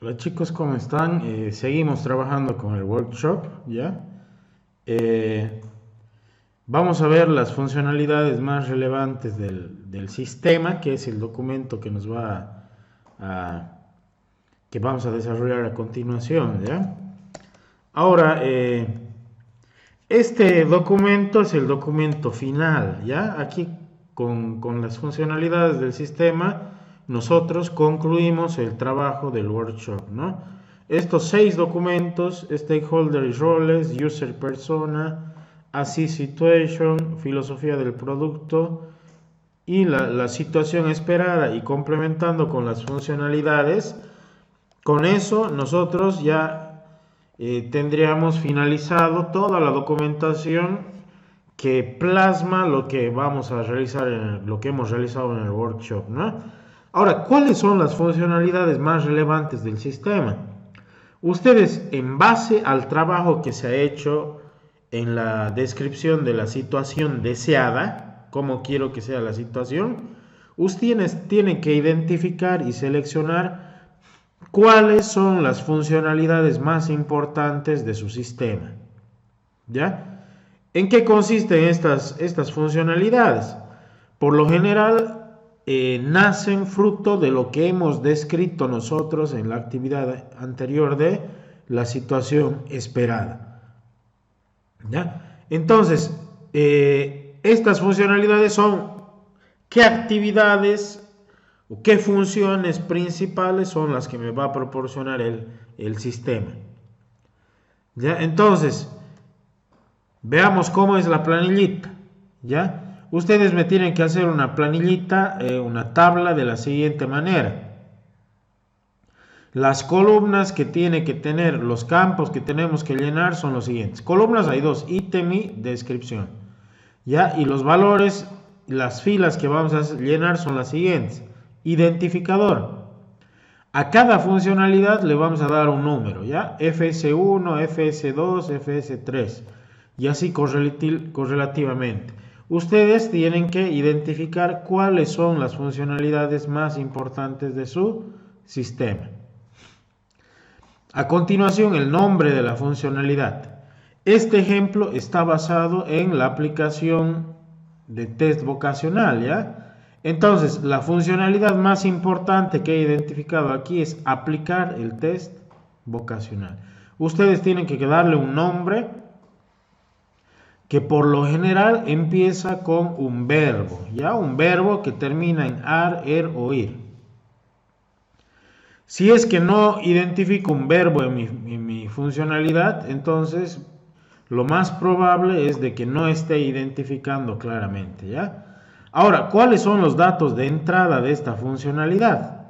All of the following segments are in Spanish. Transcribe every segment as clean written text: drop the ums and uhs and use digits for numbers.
Hola chicos, ¿cómo están? Seguimos trabajando con el workshop, ¿ya? Eh, Vamos a ver las funcionalidades más relevantes del sistema, que es el documento que nos a- que vamos a desarrollar a continuación, ¿ya? Ahora, este documento es el documento final, ¿ya? Aquí con las funcionalidades del sistema nosotros concluimos el trabajo del workshop, ¿no? Estos 6 documentos, Stakeholder y Roles, User Persona, Assist Situation, Filosofía del Producto y la situación esperada y complementando con las funcionalidades, con eso nosotros ya tendríamos finalizado toda la documentación que plasma lo que vamos a realizar lo que hemos realizado en el workshop, ¿no? Ahora, ¿cuáles son las funcionalidades más relevantes del sistema? Ustedes, en base al trabajo que se ha hecho en la descripción de la situación deseada, cómo quiero que sea la situación, ustedes tienen que identificar y seleccionar cuáles son las funcionalidades más importantes de su sistema. ¿Ya? ¿En qué consisten estas funcionalidades? Por lo general, nacen fruto de lo que hemos descrito nosotros en la actividad anterior de la situación esperada. ¿Ya? Entonces, estas funcionalidades son qué actividades o qué funciones principales son las que me va a proporcionar el sistema. ¿Ya? Entonces, veamos cómo es la planillita, ¿ya? Ustedes me tienen que hacer una planillita, una tabla de la siguiente manera. Las columnas que tiene que tener, los campos que tenemos que llenar son los siguientes. Columnas hay dos, ítem y descripción, ¿ya? Y los valores, las filas que vamos a llenar son las siguientes. Identificador. A cada funcionalidad le vamos a dar un número, ¿ya? FS1, FS2, FS3 y así correlativamente. Ustedes tienen que identificar cuáles son las funcionalidades más importantes de su sistema. A continuación, el nombre de la funcionalidad. Este ejemplo está basado en la aplicación de test vocacional, ¿ya? Entonces, la funcionalidad más importante que he identificado aquí es aplicar el test vocacional. Ustedes tienen que darle un nombre que por lo general empieza con un verbo, ¿ya? Un verbo que termina en ar, er o ir. Si es que no identifico un verbo en mi funcionalidad, entonces lo más probable es de que no esté identificando claramente, ¿ya? Ahora, ¿cuáles son los datos de entrada de esta funcionalidad?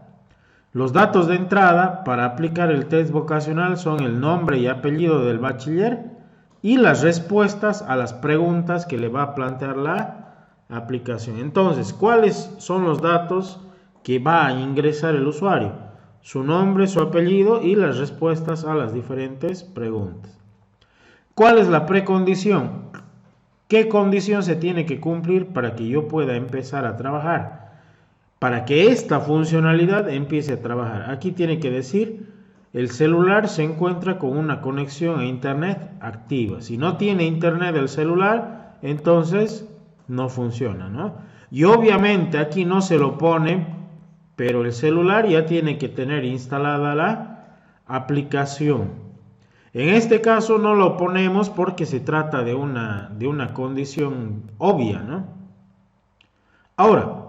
Los datos de entrada para aplicar el test vocacional son el nombre y apellido del bachiller y las respuestas a las preguntas que le va a plantear la aplicación. Entonces, ¿cuáles son los datos que va a ingresar el usuario? Su nombre, su apellido y las respuestas a las diferentes preguntas. ¿Cuál es la precondición? ¿Qué condición se tiene que cumplir para que yo pueda empezar a trabajar? Para que esta funcionalidad empiece a trabajar. Aquí tiene que decir, el celular se encuentra con una conexión a internet activa. Si no tiene internet el celular, entonces no funciona, ¿no? Y obviamente aquí no se lo pone, pero el celular ya tiene que tener instalada la aplicación. En este caso no lo ponemos porque se trata de una condición obvia, ¿no? Ahora,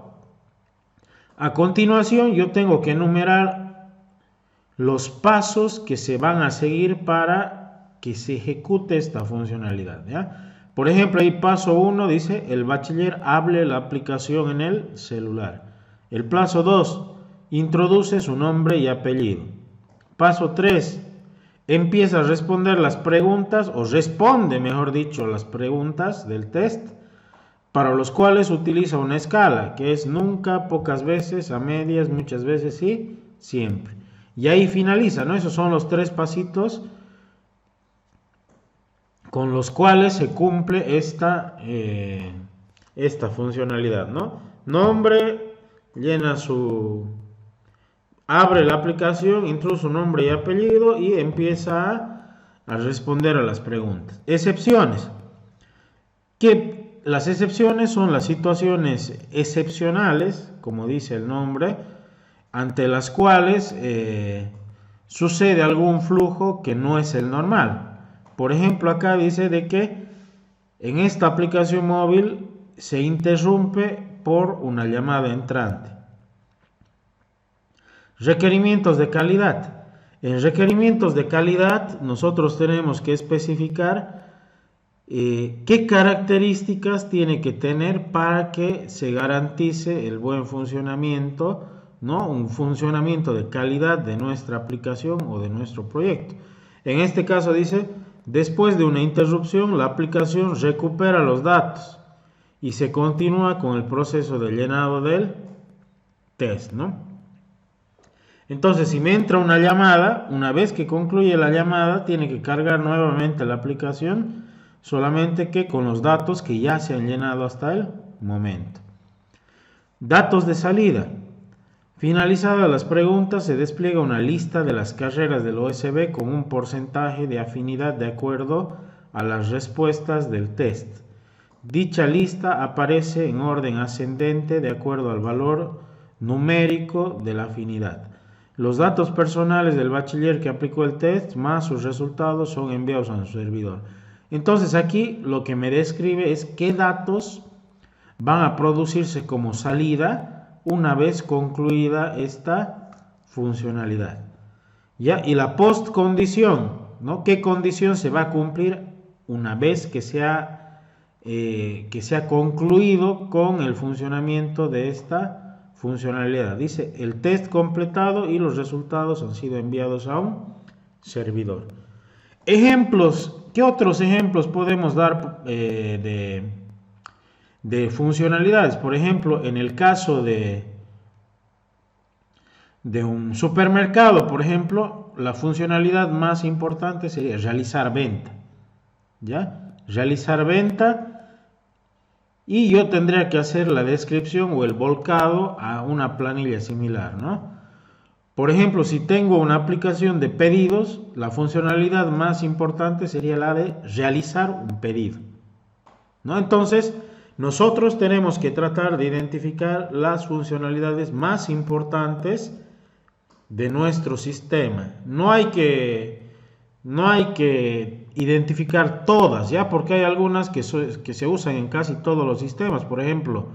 a continuación yo tengo que enumerar los pasos que se van a seguir para que se ejecute esta funcionalidad, ¿ya? Por ejemplo, ahí paso 1 dice, el bachiller hable la aplicación en el celular. El paso 2, introduce su nombre y apellido. Paso 3, empieza a responder las preguntas, o responde, mejor dicho, las preguntas del test, para los cuales utiliza una escala, que es nunca, pocas veces, a medias, muchas veces y siempre. Y ahí finaliza, ¿no? Esos son los 3 pasitos con los cuales se cumple esta funcionalidad, ¿no? Nombre, llena abre la aplicación, introduce su nombre y apellido y empieza a responder a las preguntas. Excepciones. Las excepciones son las situaciones excepcionales, como dice el nombre, ante las cuales sucede algún flujo que no es el normal. Por ejemplo, acá dice de que en esta aplicación móvil se interrumpe por una llamada entrante. Requerimientos de calidad. En requerimientos de calidad nosotros tenemos que especificar qué características tiene que tener para que se garantice el buen funcionamiento, ¿no? Un funcionamiento de calidad de nuestra aplicación o de nuestro proyecto. En este caso dice, después de una interrupción, la aplicación recupera los datos y se continúa con el proceso de llenado del test, ¿no? Entonces, si me entra una llamada, una vez que concluye la llamada, tiene que cargar nuevamente la aplicación, solamente que con los datos que ya se han llenado hasta el momento. Datos de salida. Finalizadas las preguntas, se despliega una lista de las carreras del OSB con un porcentaje de afinidad de acuerdo a las respuestas del test. Dicha lista aparece en orden ascendente de acuerdo al valor numérico de la afinidad. Los datos personales del bachiller que aplicó el test más sus resultados son enviados a su servidor. Entonces aquí lo que me describe es qué datos van a producirse como salida una vez concluida esta funcionalidad. ¿Ya? Y la postcondición, ¿no? ¿Qué condición se va a cumplir una vez que se ha concluido con el funcionamiento de esta funcionalidad? Dice, el test completado y los resultados han sido enviados a un servidor. Ejemplos. ¿Qué otros ejemplos podemos dar de funcionalidades? Por ejemplo, en el caso de un supermercado, por ejemplo, la funcionalidad más importante sería realizar venta. ¿Ya? Realizar venta, y yo tendría que hacer la descripción o el volcado a una planilla similar, ¿no? Por ejemplo, si tengo una aplicación de pedidos, la funcionalidad más importante sería la de realizar un pedido, ¿no? Entonces, nosotros tenemos que tratar de identificar las funcionalidades más importantes de nuestro sistema. No hay que identificar todas, ¿ya? Porque hay algunas que se usan en casi todos los sistemas. Por ejemplo,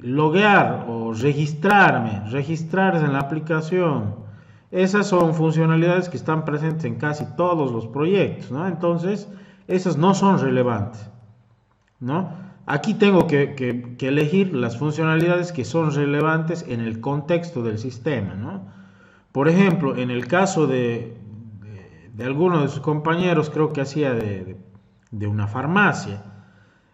loguear o registrarse en la aplicación. Esas son funcionalidades que están presentes en casi todos los proyectos, ¿no? Entonces, esas no son relevantes, ¿no? Aquí tengo que elegir las funcionalidades que son relevantes en el contexto del sistema, ¿no? Por ejemplo, en el caso de alguno de sus compañeros, creo que hacía de una farmacia,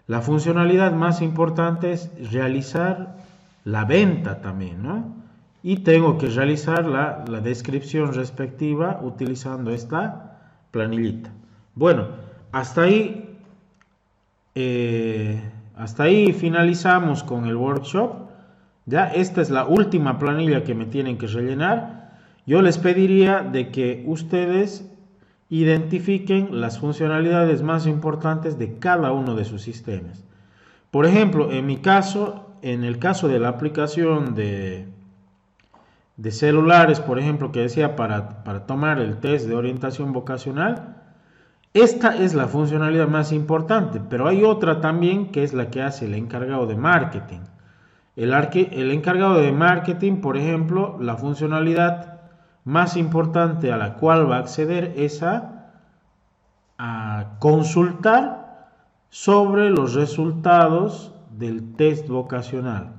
la funcionalidad más importante es realizar la venta también, ¿no? Y tengo que realizar la descripción respectiva utilizando esta planillita. Bueno, hasta ahí finalizamos con el workshop. Ya, esta es la última planilla que me tienen que rellenar. Yo les pediría de que ustedes identifiquen las funcionalidades más importantes de cada uno de sus sistemas. Por ejemplo, en mi caso, en el caso de la aplicación de celulares, por ejemplo, que decía para tomar el test de orientación vocacional, esta es la funcionalidad más importante, pero hay otra también que es la que hace el encargado de marketing. El encargado de marketing, por ejemplo, la funcionalidad más importante a la cual va a acceder es a consultar sobre los resultados del test vocacional.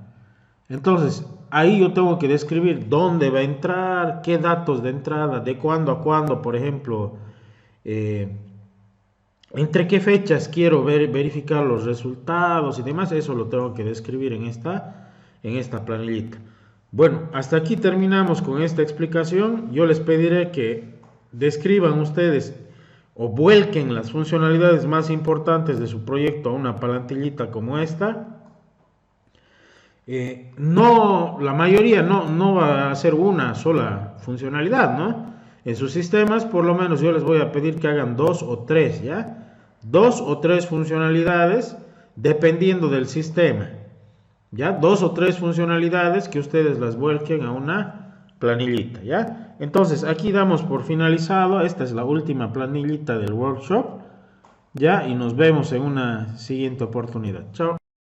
Entonces, ahí yo tengo que describir dónde va a entrar, qué datos de entrada, de cuándo a cuándo, por ejemplo, entre qué fechas quiero verificar los resultados y demás. Eso lo tengo que describir en esta planillita. Bueno, hasta aquí terminamos con esta explicación. Yo les pediré que describan ustedes o vuelquen las funcionalidades más importantes de su proyecto a una plantillita como esta. No, la mayoría no va a ser una sola funcionalidad, ¿no? En sus sistemas, por lo menos yo les voy a pedir que hagan dos o tres, ¿ya? Dos o tres funcionalidades dependiendo del sistema, ¿ya? Dos o tres funcionalidades que ustedes las vuelquen a una planillita, ¿ya? Entonces, aquí damos por finalizado. Esta es la última planillita del workshop, ¿ya? Y nos vemos en una siguiente oportunidad. Chao.